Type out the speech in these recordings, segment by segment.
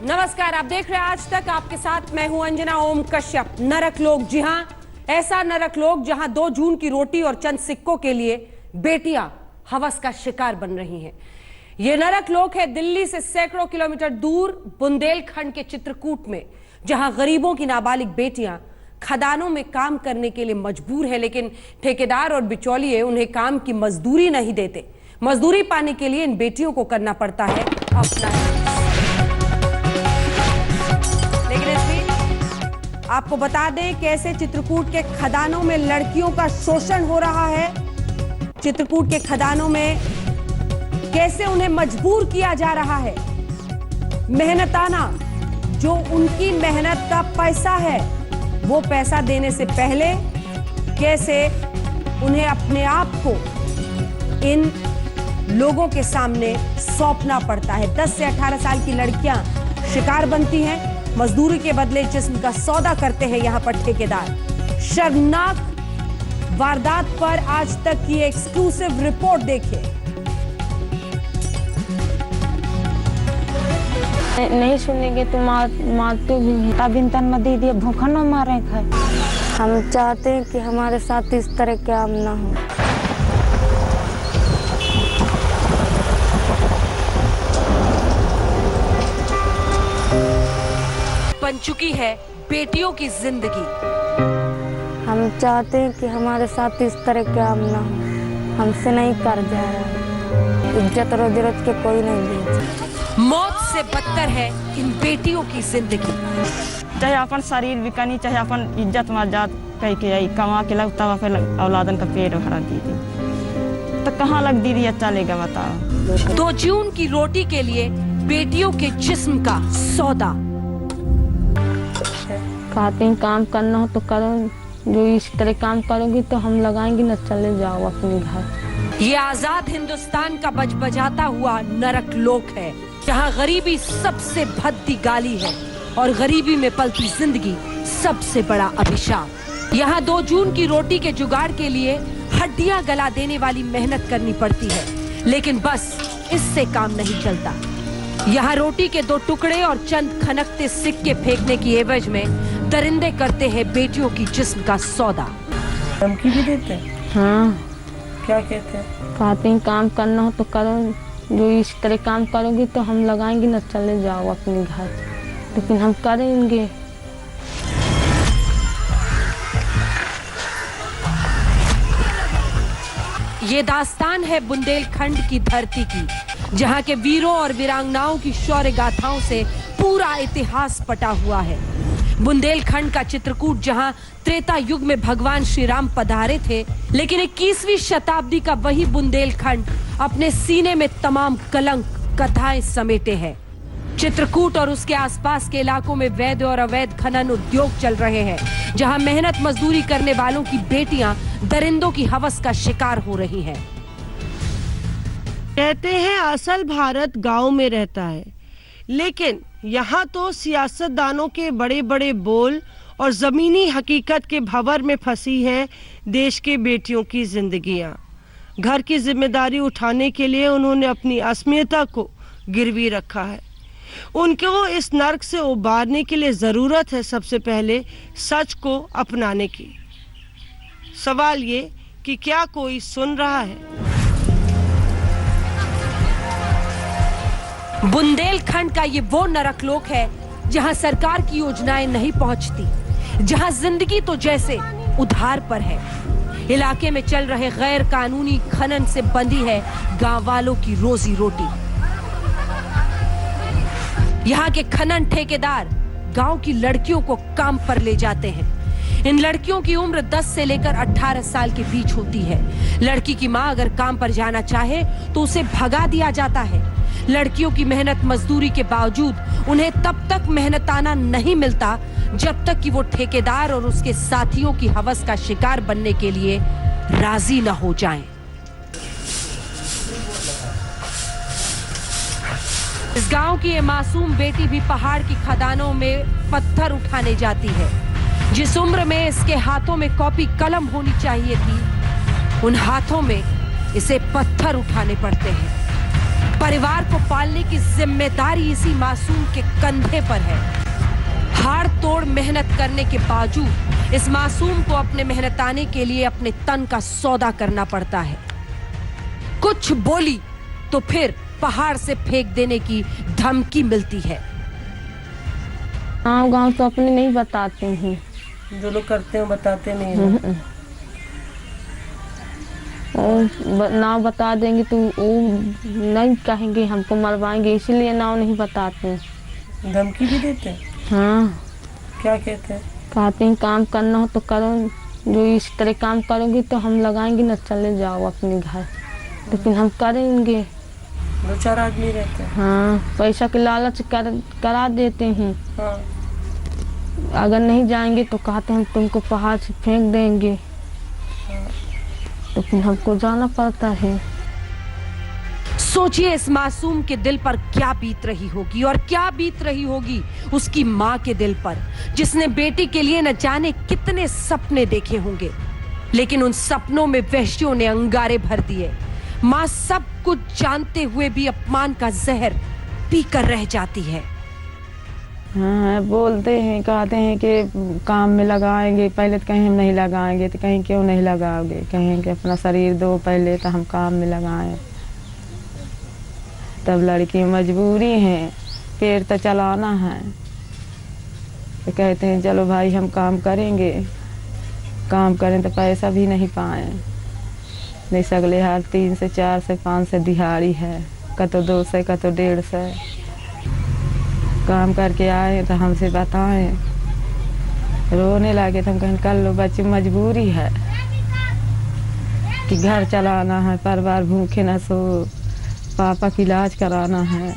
नमस्कार, आप देख रहे हैं आज तक। आपके साथ मैं हूं अंजना ओम कश्यप। नरकलोक, जी हां, ऐसा नरकलोक जहां 2 जून की रोटी और चंद सिक्कों के लिए बेटियां हवस का शिकार बन रही हैं। यह नरकलोक है दिल्ली से सैकड़ों किलोमीटर दूर बुंदेलखंड के चित्रकूट में, जहां गरीबों की नाबालिग बेटियां खदानों में काम करने के लिए मजबूर है, लेकिन ठेकेदार और बिचौलिए उन्हें काम की मजदूरी नहीं देते। मजदूरी पाने के लिए इन बेटियों को करना पड़ता है अपना। लेकिन इस बीच आपको बता दें कैसे चित्रकूट के खदानों में लड़कियों का शोषण हो रहा है। चित्रकूट के खदानों में कैसे उन्हें मजबूर किया जा रहा है। मेहनताना जो उनकी मेहनत का पैसा है, वो पैसा देने से पहले कैसे उन्हें अपने आप को इन लोगों के सामने सौंपना पड़ता है। 10 से 18 साल की लड़कियां शिकार बनती हैं, मजदूरी के बदले जिस्म का सौदा करते हैं यहां पर ठेकेदार। शर्मनाक वारदात पर आज तक की एक्सक्लूसिव रिपोर्ट देखिए। नहीं सुनेंगे तो मारते भी हैं। तब इन तन दे दिए भूखा न मारे खाए। हम चाहते हैं कि हमारे साथ इस तरह के काम ना हो। बन चुकी है बेटियों की जिंदगी। हम चाहते हैं कि हमारे साथ इस तरह के काम ना हो। हमसे नहीं कर जा रहा, इज्जत रोजी रोज के कोई नहीं दे। मौत से बदतर है इन बेटियों की जिंदगी। चाहे अपन शरीर बिकानी, चाहे अपन इज्जत मर्याद कह के आई कमा के लगता फिर औलादन का पेट भरा दीदी, तो कहाँ लग दीदी अच्छा लेगा बताओ। 2 जून की रोटी के लिए बेटियों के जिस्म का सौदा। कहते हैं काम करना हो तो करो, जो इस तरह काम करोगी तो हम लगाएंगे न, चले जाओ अपने घर। ये आजाद हिंदुस्तान का बजबजाता हुआ नरकलोक है, जहां गरीबी सबसे भद्दी गाली है और गरीबी में पलती जिंदगी सबसे बड़ा अभिशाप। यहाँ 2 जून की रोटी के जुगाड़ के लिए हड्डियां गला देने वाली मेहनत करनी पड़ती है, लेकिन बस इससे काम नहीं चलता। यहाँ रोटी के 2 टुकड़े और चंद खनकते सिक्के फेंकने की एवज में दरिंदे करते हैं बेटियों की जिस्म का सौदा। धमकी भी देते हैं? हाँ। क्या कहते हैं? कहते हैं काम करना हो तो करो, जो इस तरह काम करोगी तो हम लगाएंगे न, चले जाओ अपने घर। लेकिन हम करेंगे। ये दास्तान है बुंदेलखंड की धरती की, जहां के वीरों और वीरांगनाओं की शौर्य गाथाओं से पूरा इतिहास पटा हुआ है। बुंदेलखंड का चित्रकूट, जहां त्रेता युग में भगवान श्री राम पधारे थे, लेकिन 21वीं शताब्दी का वही बुंदेलखंड अपने सीने में तमाम कलंक कथाएं समेटे है। चित्रकूट और उसके आसपास के इलाकों में वैध और अवैध खनन उद्योग चल रहे हैं, जहां मेहनत मजदूरी करने वालों की बेटियां दरिंदों की हवस का शिकार हो रही हैं। कहते हैं असल भारत गांव में रहता है, लेकिन यहाँ तो सियासतदानों के बड़े बड़े बोल और जमीनी हकीकत के भंवर में फंसी है देश के बेटियों की जिंदगियां। घर की जिम्मेदारी उठाने के लिए उन्होंने अपनी अस्मियता को गिरवी रखा है। उनको इस नर्क से उबारने के लिए जरूरत है सबसे पहले सच को अपनाने की। सवाल ये कि क्या कोई सुन रहा है? बुंदेलखंड का ये वो नरकलोक है जहां सरकार की योजनाएं नहीं पहुंचती, जहां जिंदगी तो जैसे उधार पर है। इलाके में चल रहे गैर कानूनी खनन से बंधी है गांव वालों की रोजी रोटी। यहाँ के खनन ठेकेदार गांव की लड़कियों को काम पर ले जाते हैं। इन लड़कियों की उम्र 10 से लेकर 18 साल के बीच होती है। लड़की की मां अगर काम पर जाना चाहे तो उसे भगा दिया जाता है। लड़कियों की मेहनत मजदूरी के बावजूद उन्हें तब तक मेहनताना नहीं मिलता जब तक कि वो ठेकेदार और उसके साथियों की हवस का शिकार बनने के लिए राजी न हो जाएं। इस गांव की ये मासूम बेटी भी पहाड़ की खदानों में पत्थर उठाने जाती है। जिस उम्र में इसके हाथों में कॉपी कलम होनी चाहिए थी, उन हाथों में इसे पत्थर उठाने पड़ते हैं। परिवार को पालने की जिम्मेदारी इसी मासूम के कंधे पर है। हाड़ तोड़ मेहनत करने के बावजूद इस मासूम को अपने मेहनताने के लिए अपने तन का सौदा करना पड़ता है। कुछ बोली तो फिर पहाड़ से फेंक देने की धमकी मिलती है। गाँव तो अपने नहीं बताते हैं, जो लोग करते हैं बताते नहीं हैं। नाव बता देंगे तो वो नहीं कहेंगे, हमको मरवाएंगे, इसलिए नाव नहीं बताते हैं। धमकी भी देते हैं? हाँ। क्या कहते हैं? कहते हैं काम करना हो तो करो, जो इस तरह काम करोगे तो हम लगाएंगे ना, चले जाओ अपने घर, लेकिन हम करेंगे। 2-4 आदमी रहते हैं। हाँ, पैसा के लालच करा देते हैं। हाँ। अगर नहीं जाएंगे तो कहते हैं तुमको पहाड़ से फेंक देंगे, लेकिन हमको जाना पड़ता है। सोचिए इस मासूम के दिल पर क्या बीत रही होगी, और क्या बीत रही होगी उसकी माँ के दिल पर, जिसने बेटी के लिए न जाने कितने सपने देखे होंगे, लेकिन उन सपनों में वहशियों ने अंगारे भर दिए। माँ सब कुछ जानते हुए भी अपमान का जहर पीकर रह जाती है। हाँ, बोलते हैं, कहते हैं कि काम में लगाएंगे, पहले तो कहीं हम नहीं लगाएंगे, तो कहीं क्यों नहीं लगाओगे, कहीं कि अपना शरीर दो पहले तो हम काम में लगाएं। तब लड़की मजबूरी है, पेट तो चलाना है, तो कहते हैं चलो भाई हम काम करेंगे, काम करें तो पैसा भी नहीं पाएं। नहीं सगले हार 3 से 4 से 5 से दिहाड़ी है, कतो 200 कतो 150। काम करके आए तो हमसे बताएं, रोने लगे तो हम कहें कर लो बच्चे, मजबूरी है कि घर चलाना है, परिवार भूखे न सो, पापा की इलाज कराना है।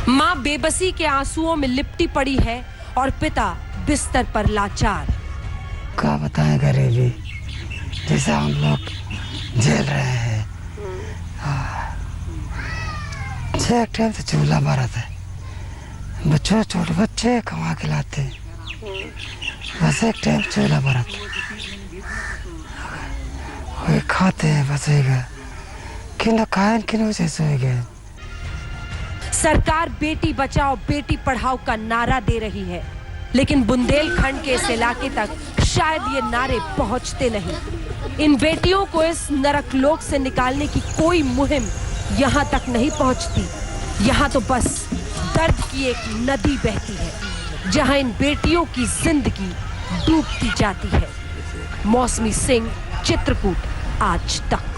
माँ बेबसी के आंसुओं में लिपटी पड़ी है और पिता बिस्तर पर लाचार। क्या बताएं गरीबी, जैसा हम लोग झेल रहे हैं। 6 टाइम से चूल्हा बरत है, बच्चों छोटे बच्चे कमा के लाते हैं, बस 1 टाइम चूल्हा बरत, वही खाते हैं बस। किन खाए किन से सोए गए। सरकार बेटी बचाओ बेटी पढ़ाओ का नारा दे रही है, लेकिन बुंदेलखंड के इस इलाके तक शायद ये नारे पहुंचते नहीं। इन बेटियों को इस नरकलोक से निकालने की कोई मुहिम यहाँ तक नहीं पहुंचती। यहाँ तो बस दर्द की एक नदी बहती है, जहाँ इन बेटियों की जिंदगी डूबती जाती है। मौसमी सिंह, चित्रकूट, आज तक।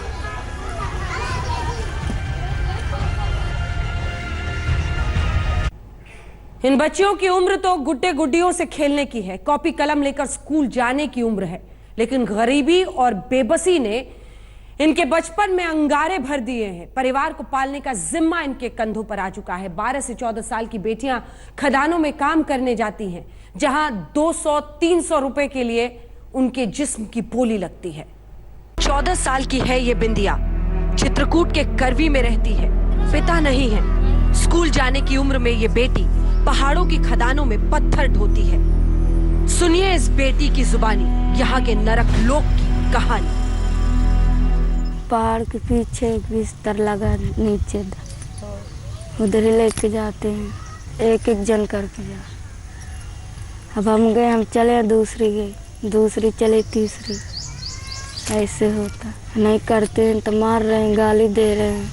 इन बच्चियों की उम्र तो गुड्डे गुड्डियों से खेलने की है, कॉपी कलम लेकर स्कूल जाने की उम्र है, लेकिन गरीबी और बेबसी ने इनके बचपन में अंगारे भर दिए हैं। परिवार को पालने का जिम्मा इनके कंधों पर आ चुका है। 12 से 14 साल की बेटियां खदानों में काम करने जाती हैं, जहां 200-300 रुपए के लिए उनके जिस्म की बोली लगती है। 14 साल की है ये बिंदिया, चित्रकूट के करवी में रहती है, पिता नहीं है। स्कूल जाने की उम्र में ये बेटी पहाड़ों की खदानों में पत्थर ढोती है। सुनिए इस बेटी की जुबानी, यहाँ के नरक लोक की कहानी। पहाड़ के पीछे एक बिस्तर लगा नीचे, उधर ही लेके जाते हैं, एक एक जन करके जा। अब हम गए, हम चले, दूसरी गई, दूसरी चले, तीसरी, ऐसे होता। नहीं करते हैं तो मार रहे हैं, गाली दे रहे हैं,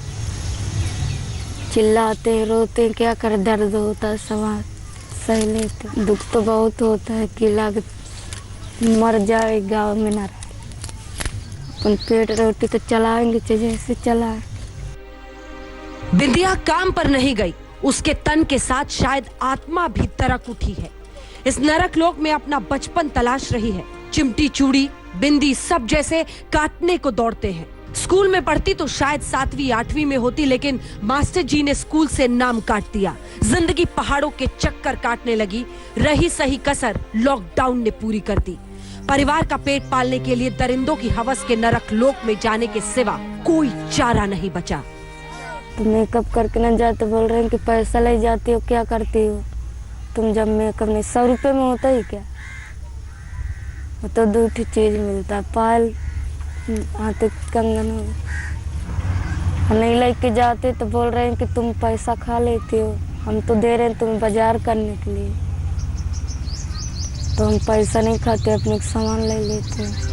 चिल्लाते हैं, रोते हैं, क्या कर, दर्द होता है, सवाल सह लेते। दुख तो बहुत होता है कि लागत मर जाए, गाँव में ना रहे, अपन पेट रोटी तो चलाएंगे, जैसे चलाए। बिंदिया काम पर नहीं गई, उसके तन के साथ शायद आत्मा भी तरक उठी है। इस नरक लोक में अपना बचपन तलाश रही है। चिमटी, चूड़ी, बिंदी सब जैसे काटने को दौड़ते हैं। स्कूल में पढ़ती तो शायद 7वीं 8वीं में होती, लेकिन मास्टर जी ने स्कूल से नाम काट दिया। जिंदगी पहाड़ों के चक्कर काटने लगी। रही सही कसर लॉकडाउन ने पूरी कर दी। परिवार का पेट पालने के लिए दरिंदों की हवस के नरक लोक में जाने के सिवा कोई चारा नहीं बचा। तो मेकअप करके न जाते, बोल रहे हैं कि पैसा ले जाती हो, क्या करती हो तुम जब मेकअप नहीं। 100 रुपये में होता ही क्या, वो तो 2 चीज मिलता है, पायल, हाथ कंगन, नहीं लेके जाते तो बोल रहे हैं कि तुम पैसा खा लेते हो, हम तो दे रहे हैं तुम्हें बाजार करने के लिए, तो हम पैसा नहीं खाते, अपने सामान ले लेते हैं।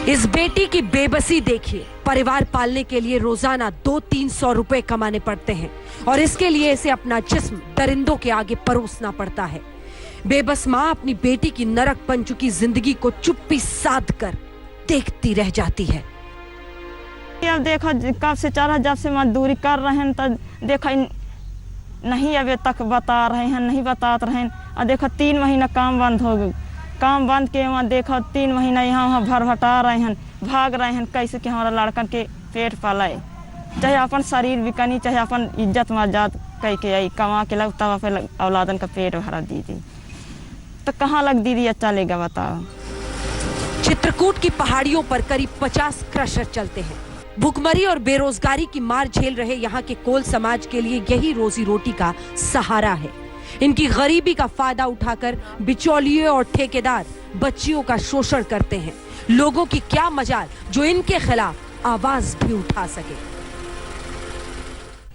इस बेटी की बेबसी देखिए। परिवार पालने के लिए रोजाना 200-300 रुपए कमाने पड़ते हैं और इसके लिए इसे अपना जिस्म दरिंदों के आगे परोसना पड़ता है। बेबस माँ अपनी बेटी की नरक बन चुकी जिंदगी को चुप्पी साध कर देखती रह जाती है। अब देखो कब से 4 जब से मजदूरी कर रहे हैं तो देखो नहीं अभी तक बता रहे हैं, नहीं बता रहे हैं। और देखो 3 महीना काम बंद हो गई, काम बंद के वहाँ देखो 3 महीना यहाँ भरभटा रहे हैं, भाग रहे हैं कैसे कि हमारा लड़कन के पेट पालाए, चाहे अपन शरीर बिकनी चाहे अपन इज्जत मर्याद कह के आई कमा के लग तब फिर औलादन का पेट भरा दीदी, तो कहाँ लग दीदी अच्छा लेगा बताओ। चित्रकूट की पहाड़ियों पर करीब 50 क्रशर चलते हैं। भुखमरी और बेरोजगारी की मार झेल रहे यहाँ के कोल समाज के लिए यही रोजी रोटी का सहारा है। इनकी गरीबी का फायदा उठाकर बिचौलिए और ठेकेदार बच्चियों का शोषण करते हैं। लोगों की क्या मजाल जो इनके खिलाफ आवाज भी उठा सके।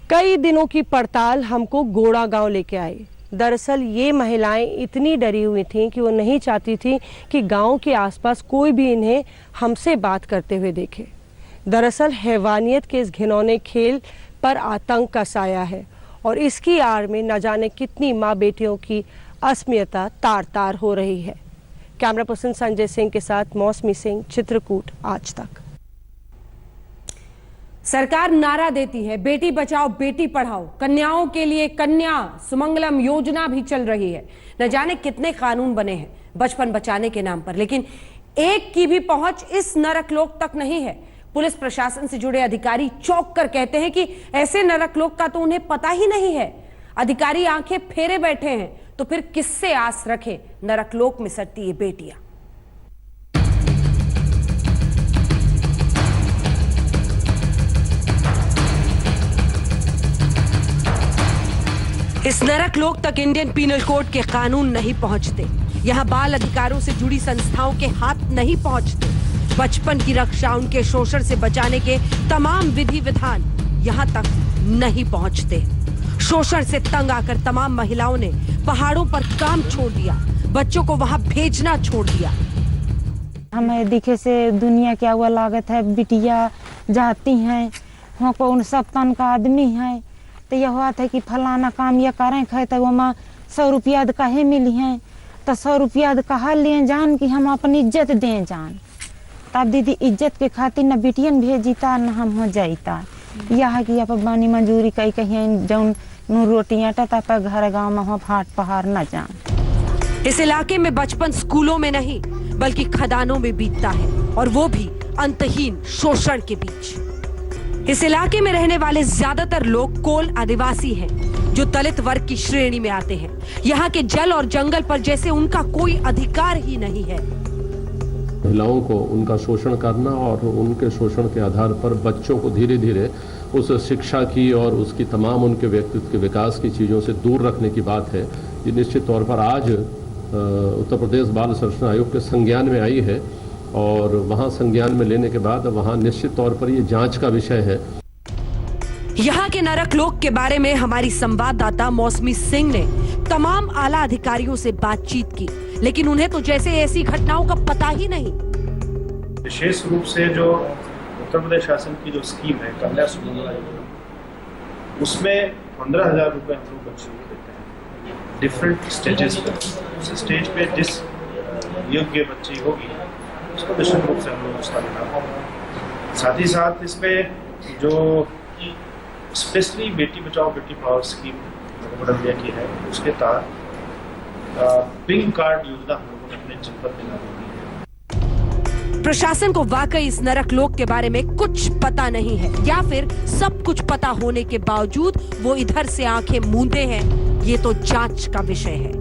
कई दिनों की पड़ताल हमको गोड़ा गांव लेके आई। दरअसल ये महिलाएं इतनी डरी हुई थीं कि वो नहीं चाहती थी कि गांव के आसपास कोई भी इन्हें हमसे बात करते हुए देखे। दरअसल हैवानियत के इस घिनौने खेल पर आतंक का साया है और इसकी आड़ में न जाने कितनी माँ बेटियों की अस्मियता तार तार हो रही है। कैमरा पर्सन संजय सिंह के साथ मौसमी सिंह, चित्रकूट आज तक। सरकार नारा देती है बेटी बचाओ बेटी पढ़ाओ, कन्याओं के लिए कन्या सुमंगलम योजना भी चल रही है। न जाने कितने कानून बने हैं बचपन बचाने के नाम पर, लेकिन एक की भी पहुंच इस नरकलोक तक नहीं है। पुलिस प्रशासन से जुड़े अधिकारी चौंक कर कहते हैं कि ऐसे नरकलोक का तो उन्हें पता ही नहीं है। अधिकारी आंखें फेरे बैठे हैं तो फिर किससे आस रखे नरकलोक में सटती ये बेटियां। इस नरकलोक तक इंडियन पीनल कोड के कानून नहीं पहुंचते। यहाँ बाल अधिकारों से जुड़ी संस्थाओं के हाथ नहीं पहुंचते। बचपन की रक्षा, उनके शोषण से बचाने के तमाम विधि विधान यहाँ तक नहीं पहुंचते। शोषण से तंग आकर तमाम महिलाओं ने पहाड़ों पर काम छोड़ दिया, बच्चों को वहां भेजना छोड़ दिया। हमें दिखे से दुनिया क्या हुआ लागत है, बिटिया जाती हैं वहाँ को उन सब तन का आदमी है तो यह हुआ था कि फलाना काम यह करें खे तो वहाँ 100 रुपया कहे मिली हैं तो 100 रुपया कहा लिए जान कि हम अपनी इज्जत दें जान। तब दीदी इज्जत के खातिर न बिटियन भेजीता न हम हो जाता यह कि अब बानी मजूरी कहीं कहीं जौन रोटियाँ टता घर गाँव में हो फाट पहाड़ न जान। इस इलाके में बचपन स्कूलों में नहीं बल्कि खदानों में बीतता है और वो भी अंतहीन शोषण के बीच। इस इलाके में रहने वाले ज्यादातर लोग कोल आदिवासी हैं जो दलित वर्ग की श्रेणी में आते हैं। यहाँ के जल और जंगल पर जैसे उनका कोई अधिकार ही नहीं है। महिलाओं को उनका शोषण करना और उनके शोषण के आधार पर बच्चों को धीरे धीरे उस शिक्षा की और उसकी तमाम उनके व्यक्तित्व के विकास की चीज़ों से दूर रखने की बात है। ये निश्चित तौर पर आज उत्तर प्रदेश बाल संरक्षण आयोग के संज्ञान में आई है और वहाँ संज्ञान में लेने के बाद वहाँ निश्चित तौर पर ये जांच का विषय है। यहाँ के नरकलोक के बारे में हमारी संवाददाता मौसमी सिंह ने तमाम आला अधिकारियों से बातचीत की, लेकिन उन्हें तो जैसे ऐसी घटनाओं का पता ही नहीं। विशेष रूप से जो उत्तर प्रदेश शासन की जो स्कीम है कन्या सुमंगला योजना, उसमें 15,000 रुपए हम लोग बच्चों को देते हैं डिफरेंट स्टेजेस पे। उस स्टेज पे जिस योग्य बच्ची होगी उसको निश्चित रूप से हम लोग उसका देना। साथ ही साथ इसमें जो specially Beti Bachao Beti Padhao scheme India की है उसके तहत पिंक कार्ड योजना हम लोगों ने अपने जनपद में लागू की है। प्रशासन को वाकई इस नरकलोक के बारे में कुछ पता नहीं है या फिर सब कुछ पता होने के बावजूद वो इधर से आंखें मूंदे हैं, ये तो जांच का विषय है।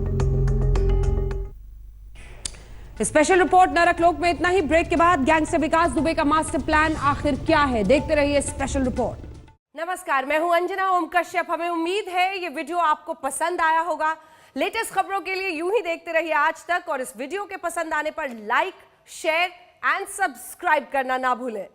स्पेशल रिपोर्ट नरकलोक में इतना ही। ब्रेक के बाद गैंगस्टर विकास दुबे का मास्टर प्लान आखिर क्या है, देखते रहिए स्पेशल रिपोर्ट। नमस्कार, मैं हूं अंजना ओम कश्यप। हमें उम्मीद है ये वीडियो आपको पसंद आया होगा। लेटेस्ट खबरों के लिए यूं ही देखते रहिए आज तक और इस वीडियो के पसंद आने पर लाइक, शेयर एंड सब्सक्राइब करना ना भूलें।